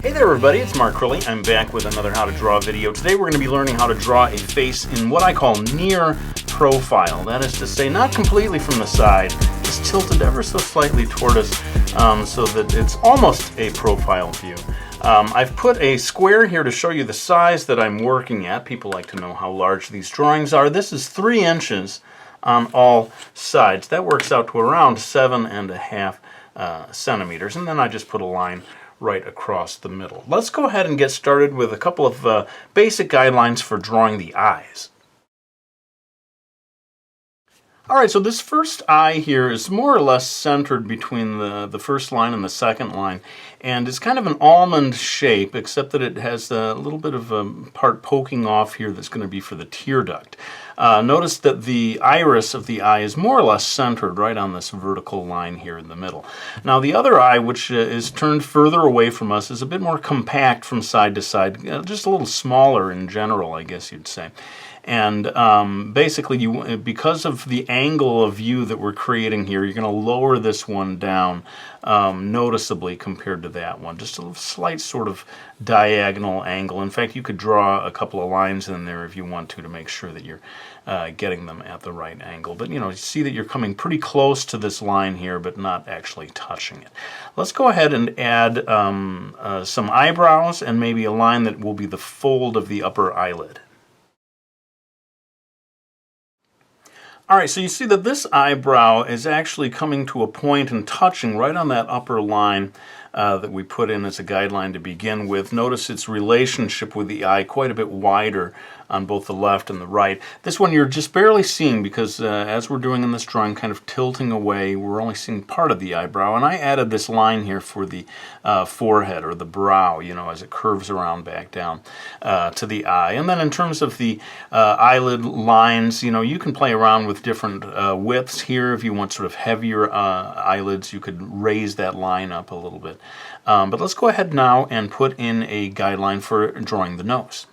Hey there everybody, it's markcrilley. I'm back with another How to Draw video. Today we're going to be learning how to draw a face in what I call near profile. That is to say, not completely from the side. It's tilted ever so slightly toward us so that it's almost a profile view. I've put a square here to show you the size that I'm working at. People like to know how large these drawings are. This is 3 inches on all sides. That works out to around 7.5 centimeters. And then I just put a line right across the middle. Let's go ahead and get started with a couple of basic guidelines for drawing the eyes. Alright, so this first eye here is more or less centered between the first line and the second line, and it's kind of an almond shape, except that it has a little bit of a part poking off here that's going to be for the tear duct. Notice that the iris of the eye is more or less centered right on this vertical line here in the middle. Now the other eye, which is turned further away from us, is a bit more compact from side to side, just a little smaller in general, I guess you'd say. And basically, because of the angle of view that we're creating here, you're going to lower this one down noticeably compared to that one. Just a slight sort of diagonal angle. In fact, you could draw a couple of lines in there if you want to make sure that you're getting them at the right angle. But you see that you're coming pretty close to this line here, but not actually touching it. Let's go ahead and add some eyebrows and maybe a line that will be the fold of the upper eyelid. Alright, so you see that this eyebrow is actually coming to a point and touching right on that upper line that we put in as a guideline to begin with. Notice its relationship with the eye quite a bit wider on both the left and the right. This one you're just barely seeing because as we're doing in this drawing, kind of tilting away, we're only seeing part of the eyebrow. And I added this line here for the forehead or the brow, as it curves around back down to the eye. And then in terms of the eyelid lines, you can play around with different widths here. If you want sort of heavier eyelids, you could raise that line up a little bit. But let's go ahead now and put in a guideline for drawing the nose.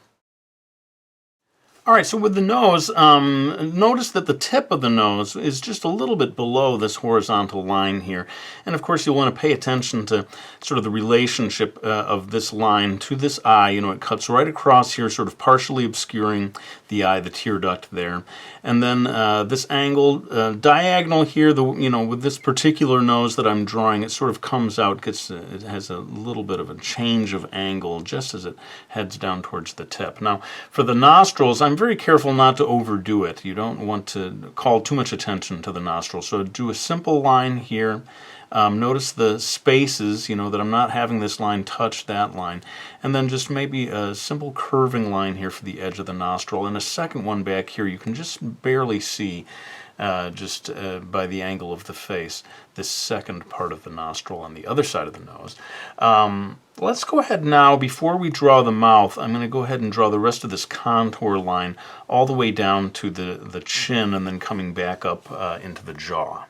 Alright, so with the nose, notice that the tip of the nose is just a little bit below this horizontal line here. And of course you'll want to pay attention to sort of the relationship of this line to this eye. It cuts right across here, sort of partially obscuring the eye, the tear duct there. And then this angle, diagonal here, with this particular nose that I'm drawing, it sort of comes out, it has a little bit of a change of angle just as it heads down towards the tip. Now, for the nostrils, I'm very careful not to overdo it. You don't want to call too much attention to the nostrils. So do a simple line here. Notice the spaces, that I'm not having this line touch that line. And then just maybe a simple curving line here for the edge of the nostril. And a second one back here you can just barely see just by the angle of the face, this second part of the nostril on the other side of the nose. Let's go ahead now, before we draw the mouth, I'm going to go ahead and draw the rest of this contour line all the way down to the chin and then coming back up into the jaw.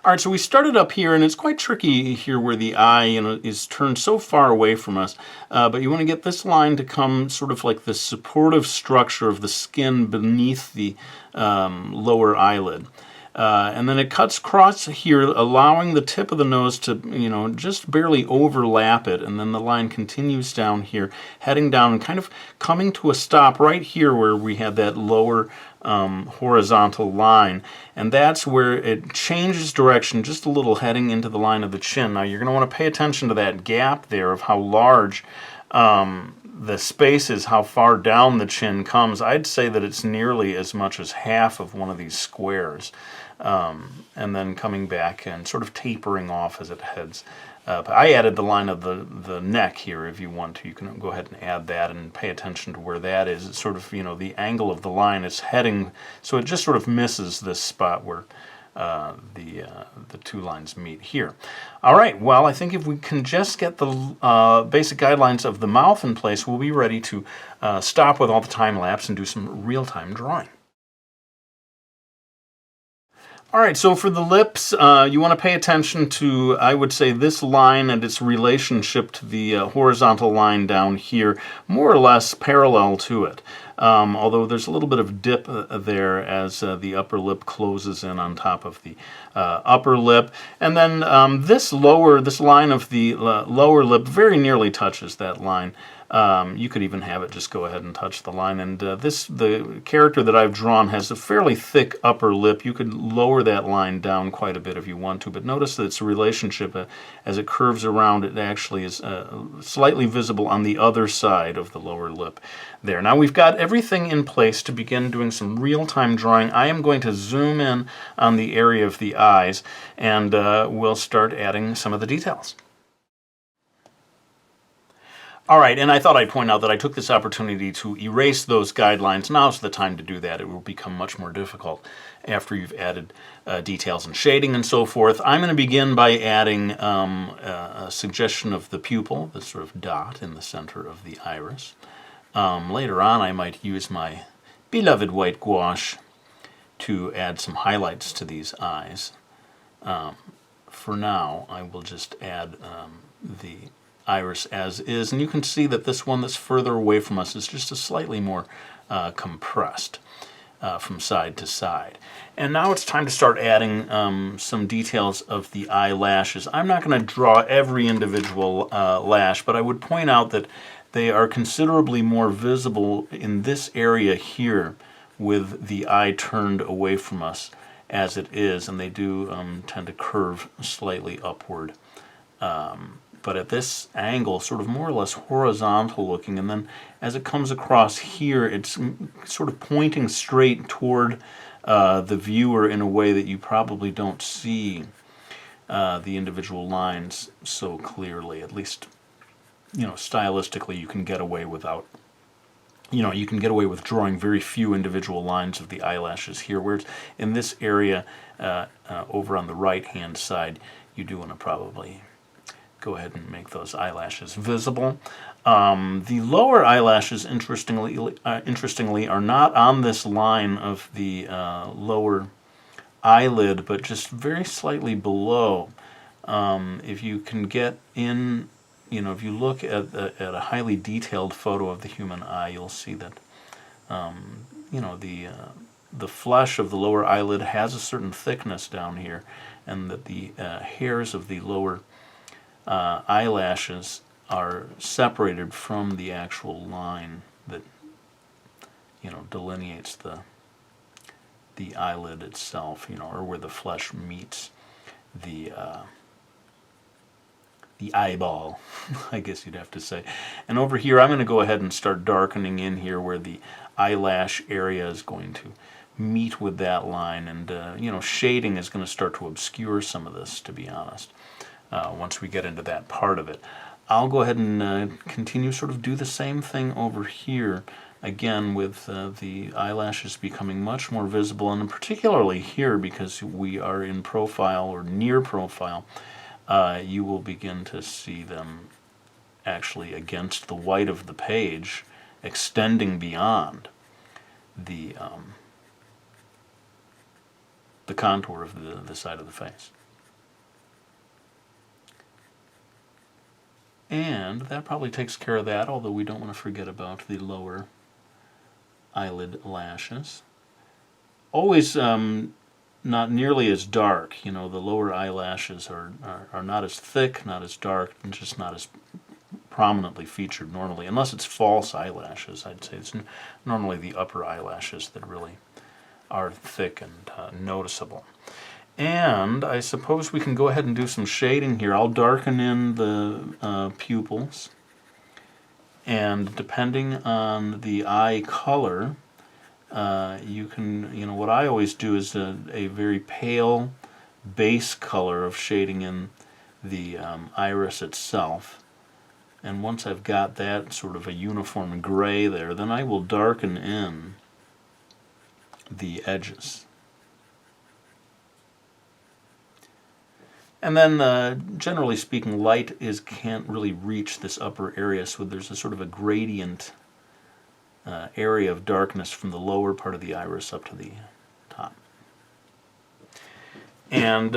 Alright, so we started up here, and it's quite tricky here where the eye is turned so far away from us, but you want to get this line to come sort of like the supportive structure of the skin beneath the lower eyelid. And then it cuts across here, allowing the tip of the nose to, just barely overlap it, and then the line continues down here, heading down and kind of coming to a stop right here where we had that lower horizontal line, and that's where it changes direction just a little, heading into the line of the chin. Now you're going to want to pay attention to that gap there of how large the space is, how far down the chin comes. I'd say that it's nearly as much as half of one of these squares, and then coming back and sort of tapering off as it heads up. I added the line of the neck here. If you want to, you can go ahead and add that and pay attention to where that is. It's sort of, the angle of the line is heading, so it just sort of misses this spot where the two lines meet here. Alright, well, I think if we can just get the basic guidelines of the mouth in place, we'll be ready to stop with all the time lapse and do some real-time drawing. Alright, so for the lips, you want to pay attention to, I would say, this line and its relationship to the horizontal line down here, more or less parallel to it. although there's a little bit of dip there as the upper lip closes in on top of the upper lip. And then this line of the lower lip very nearly touches that line. You could even have it just go ahead and touch the line. And the character that I've drawn has a fairly thick upper lip. You could lower that line down quite a bit if you want to, but notice that its relationship as it curves around, it actually is slightly visible on the other side of the lower lip there. Now we've got everything in place to begin doing some real-time drawing. I am going to zoom in on the area of the eyes, and we'll start adding some of the details. All right, and I thought I'd point out that I took this opportunity to erase those guidelines. Now's the time to do that. It will become much more difficult after you've added details and shading and so forth. I'm going to begin by adding a suggestion of the pupil, the sort of dot in the center of the iris. Later on, I might use my beloved white gouache to add some highlights to these eyes. For now, I will just add the iris as is, and you can see that this one that's further away from us is just a slightly more compressed from side to side. And now it's time to start adding some details of the eyelashes. I'm not going to draw every individual lash, but I would point out that they are considerably more visible in this area here with the eye turned away from us as it is, and they do tend to curve slightly upward. But at this angle, sort of more or less horizontal looking, and then as it comes across here, it's sort of pointing straight toward the viewer in a way that you probably don't see the individual lines so clearly. At least, stylistically, you can get away without, you can get away with drawing very few individual lines of the eyelashes here, whereas in this area over on the right-hand side, you do want to probably go ahead and make those eyelashes visible. The lower eyelashes, interestingly, are not on this line of the lower eyelid, but just very slightly below. If you can get in, if you look at a highly detailed photo of the human eye, you'll see that, the flesh of the lower eyelid has a certain thickness down here, and that the hairs of the lower eyelashes are separated from the actual line that delineates the eyelid itself, or where the flesh meets the eyeball, I guess you'd have to say. And over here, I'm going to go ahead and start darkening in here where the eyelash area is going to meet with that line, and shading is going to start to obscure some of this, to be honest. Once we get into that part of it, I'll go ahead and continue sort of do the same thing over here, again with the eyelashes becoming much more visible, and particularly here because we are in profile or near profile, you will begin to see them actually against the white of the page, extending beyond the contour of the side of the face. And that probably takes care of that, although we don't want to forget about the lower eyelid lashes. Always not nearly as dark. The lower eyelashes are not as thick, not as dark, and just not as prominently featured normally. Unless it's false eyelashes, I'd say it's normally the upper eyelashes that really are thick and noticeable. And I suppose we can go ahead and do some shading here. I'll darken in the pupils, and depending on the eye color, you can, what I always do is a very pale base color of shading in the iris itself. And once I've got that sort of a uniform gray there, then I will darken in the edges. And then, generally speaking, light can't really reach this upper area, so there's a sort of a gradient area of darkness from the lower part of the iris up to the top. And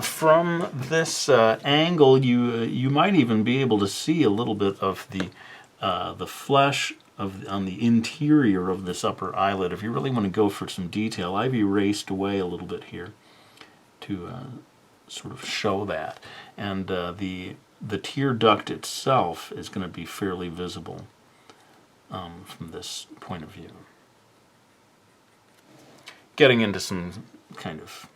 from this angle, you might even be able to see a little bit of the flesh on the interior of this upper eyelid. If you really want to go for some detail, I've erased away a little bit here to sort of show that. And the tear duct itself is going to be fairly visible from this point of view. Getting into some kind of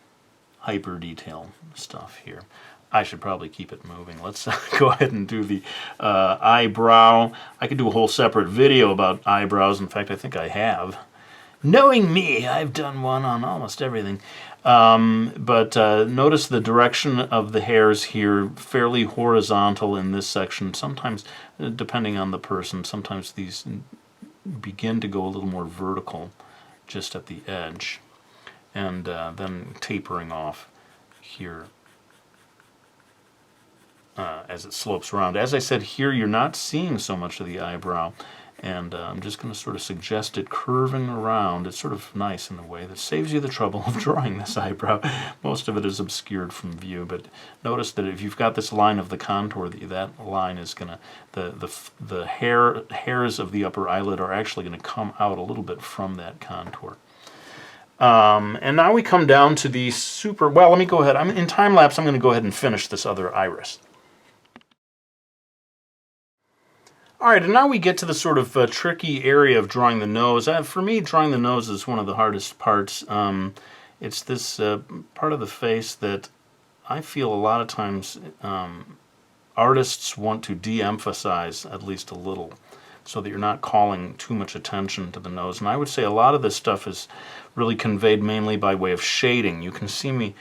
hyper detail stuff here. I should probably keep it moving. Let's go ahead and do the eyebrow. I could do a whole separate video about eyebrows. In fact, I think I have. Knowing me, I've done one on almost everything. But notice the direction of the hairs here, fairly horizontal in this section. Sometimes, depending on the person, sometimes these begin to go a little more vertical just at the edge. And then tapering off here as it slopes around. As I said, here you're not seeing so much of the eyebrow, and I'm just going to sort of suggest it curving around. It's sort of nice in a way that saves you the trouble of drawing this eyebrow. Most of it is obscured from view, but notice that if you've got this line of the contour, that line is going to, the hairs of the upper eyelid are actually going to come out a little bit from that contour. And now we come down to the well, let me go ahead. In time lapse, I'm going to go ahead and finish this other iris. All right, and now we get to the sort of tricky area of drawing the nose. For me, drawing the nose is one of the hardest parts. It's this part of the face that I feel a lot of times artists want to de-emphasize at least a little, so that you're not calling too much attention to the nose. And I would say a lot of this stuff is really conveyed mainly by way of shading. You can see me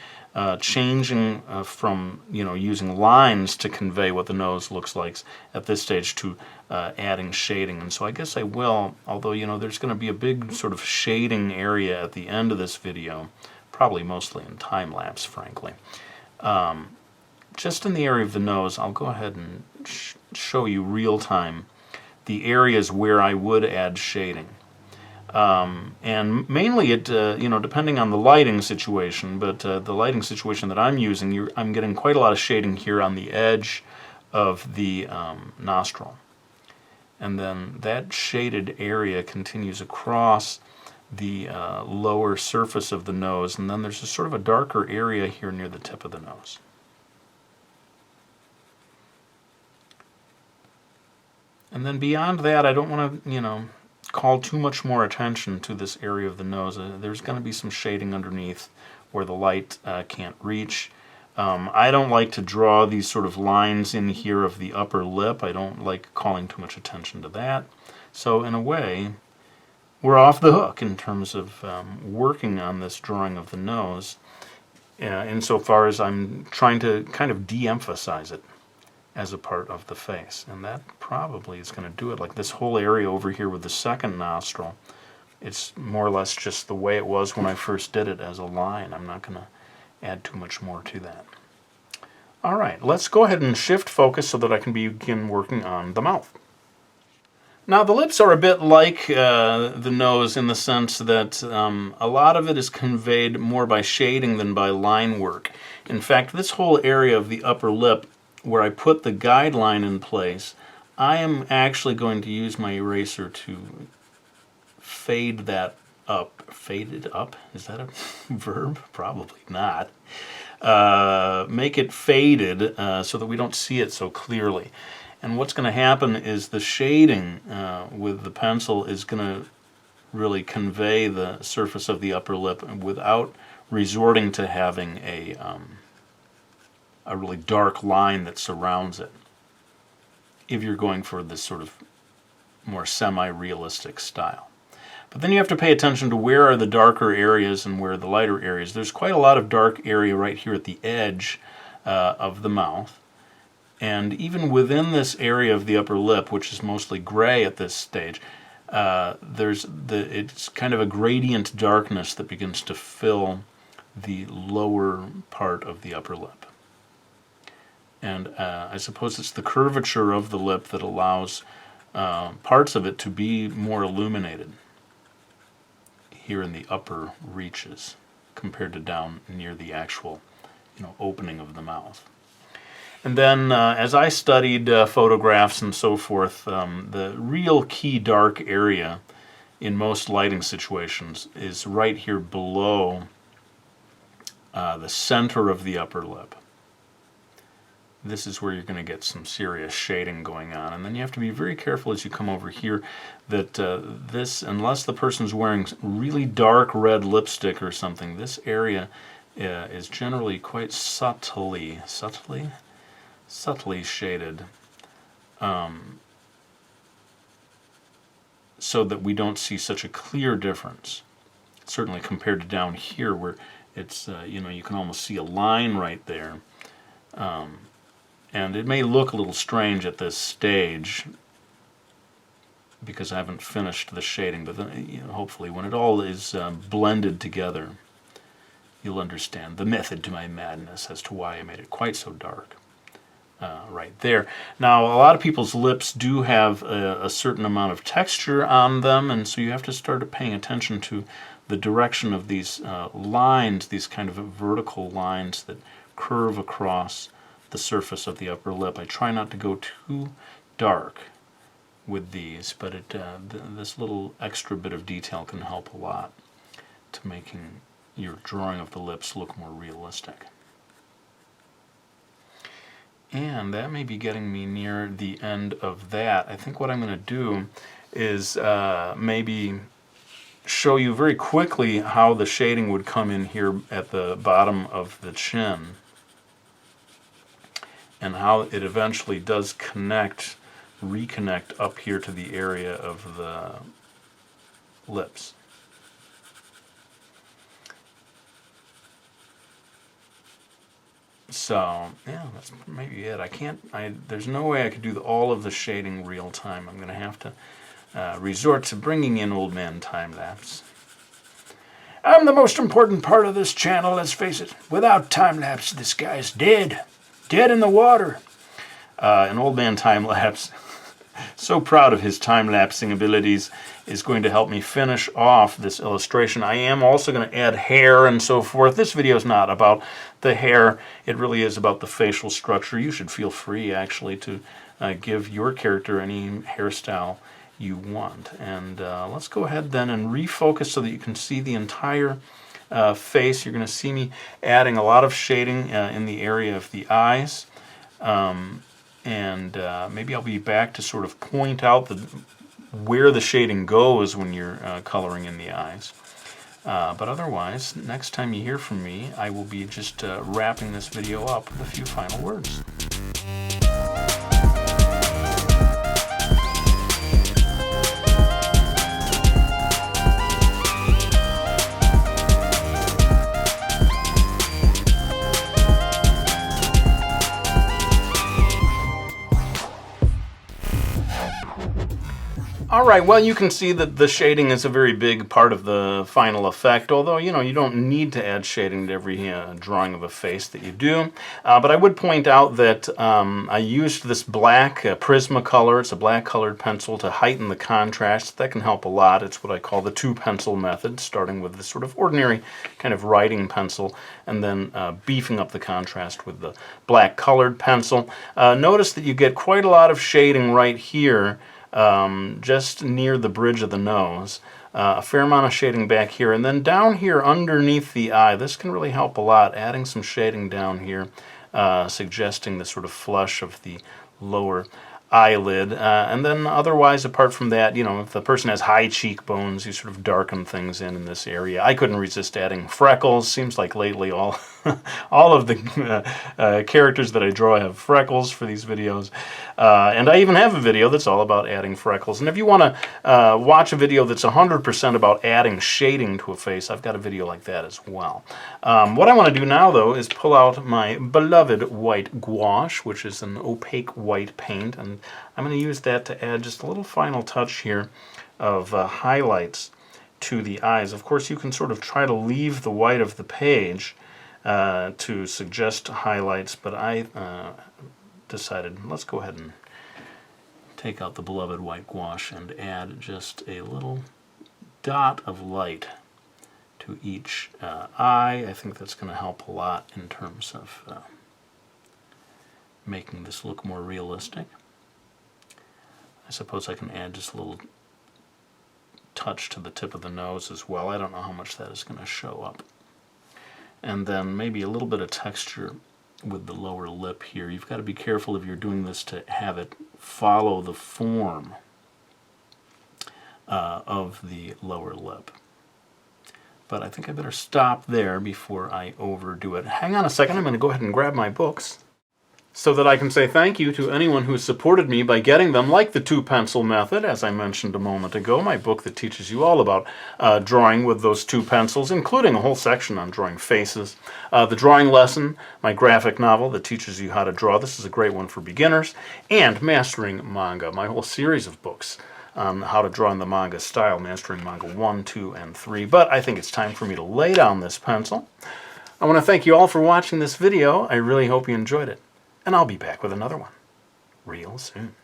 changing from using lines to convey what the nose looks like at this stage to adding shading. And so I guess I will, although there's going to be a big sort of shading area at the end of this video, probably mostly in time lapse, frankly. Just in the area of the nose, I'll go ahead and show you real time the areas where I would add shading. And mainly it, depending on the lighting situation, but the lighting situation that I'm using, I'm getting quite a lot of shading here on the edge of the nostril. And then that shaded area continues across the lower surface of the nose, and then there's a sort of a darker area here near the tip of the nose. And then beyond that, I don't want to, call too much more attention to this area of the nose. There's going to be some shading underneath where the light can't reach. I don't like to draw these sort of lines in here of the upper lip. I don't like calling too much attention to that. So in a way, we're off the hook in terms of working on this drawing of the nose, insofar as I'm trying to kind of de-emphasize it as a part of the face. And that probably is going to do it. Like this whole area over here with the second nostril, it's more or less just the way it was when I first did it as a line. I'm not going to add too much more to that. All right, let's go ahead and shift focus so that I can begin working on the mouth. Now the lips are a bit like the nose in the sense that a lot of it is conveyed more by shading than by line work. In fact, this whole area of the upper lip where I put the guideline in place, I am actually going to use my eraser to fade that up. Fade it up? Is that a verb? Probably not. Make it faded so that we don't see it so clearly. And what's going to happen is the shading with the pencil is going to really convey the surface of the upper lip without resorting to having a really dark line that surrounds it, if you're going for this sort of more semi-realistic style. But then you have to pay attention to where are the darker areas and where are the lighter areas. There's quite a lot of dark area right here at the edge of the mouth. And even within this area of the upper lip, which is mostly gray at this stage, it's kind of a gradient darkness that begins to fill the lower part of the upper lip. And I suppose it's the curvature of the lip that allows parts of it to be more illuminated here in the upper reaches compared to down near the actual opening of the mouth. And then as I studied photographs and so forth, the real key dark area in most lighting situations is right here below the center of the upper lip. This is where you're going to get some serious shading going on. And then you have to be very careful as you come over here that this, unless the person's wearing really dark red lipstick or something, this area is generally quite subtly shaded, so that we don't see such a clear difference. Certainly compared to down here where it's, you can almost see a line right there. And it may look a little strange at this stage because I haven't finished the shading, but then, hopefully when it all is blended together, you'll understand the method to my madness as to why I made it quite so dark right there. Now, a lot of people's lips do have a certain amount of texture on them, and so you have to start paying attention to the direction of these lines, these kind of vertical lines that curve across the surface of the upper lip. I try not to go too dark with these, but this little extra bit of detail can help a lot to making your drawing of the lips look more realistic. And that may be getting me near the end of that. I think what I'm going to do is maybe show you very quickly how the shading would come in here at the bottom of the chin, and how it eventually does reconnect up here to the area of the lips. So, yeah, that's maybe it. There's no way I could do all of the shading real time. I'm going to have to resort to bringing in old man time-lapse. I'm the most important part of this channel, let's face it. Without time-lapse, this guy's dead. Dead in the water. An old man time-lapse, so proud of his time-lapsing abilities, is going to help me finish off this illustration. I am also going to add hair and so forth. This video is not about the hair. It really is about the facial structure. You should feel free, actually, to give your character any hairstyle you want. And let's go ahead then and refocus so that you can see the entire face. You're going to see me adding a lot of shading in the area of the eyes. Maybe I'll be back to sort of point out where the shading goes when you're coloring in the eyes. But otherwise, next time you hear from me, I will be just wrapping this video up with a few final words. All right, well, you can see that the shading is a very big part of the final effect, although, you don't need to add shading to every drawing of a face that you do. But I would point out that I used this black Prismacolor. It's a black-colored pencil to heighten the contrast. That can help a lot. It's what I call the two-pencil method, starting with this sort of ordinary kind of writing pencil, and then beefing up the contrast with the black-colored pencil. Notice that you get quite a lot of shading right here, just near the bridge of the nose, a fair amount of shading back here, and then down here underneath the eye. This can really help a lot, adding some shading down here, suggesting the sort of flush of the lower eyelid. And then otherwise, apart from that, if the person has high cheekbones, you sort of darken things in this area. I couldn't resist adding freckles. Seems like lately all of the characters that I draw have freckles for these videos. And I even have a video that's all about adding freckles. And if you want to watch a video that's 100% about adding shading to a face, I've got a video like that as well. What I want to do now, though, is pull out my beloved white gouache, which is an opaque white paint, and I'm going to use that to add just a little final touch here of highlights to the eyes. Of course, you can sort of try to leave the white of the page to suggest highlights, but I decided let's go ahead and take out the beloved white gouache and add just a little dot of light to each eye. I think that's going to help a lot in terms of making this look more realistic. I suppose I can add just a little touch to the tip of the nose as well. I don't know how much that is going to show up. And then maybe a little bit of texture with the lower lip here. You've got to be careful if you're doing this to have it follow the form of the lower lip. But I think I better stop there before I overdo it. Hang on a second, I'm going to go ahead and grab my books so that I can say thank you to anyone who has supported me by getting them, like the two-pencil method, as I mentioned a moment ago, my book that teaches you all about drawing with those two pencils, including a whole section on drawing faces. The drawing lesson, my graphic novel that teaches you how to draw. This is a great one for beginners. And Mastering Manga, my whole series of books on how to draw in the manga style, Mastering Manga 1, 2, and 3. But I think it's time for me to lay down this pencil. I want to thank you all for watching this video. I really hope you enjoyed it. And I'll be back with another one real soon.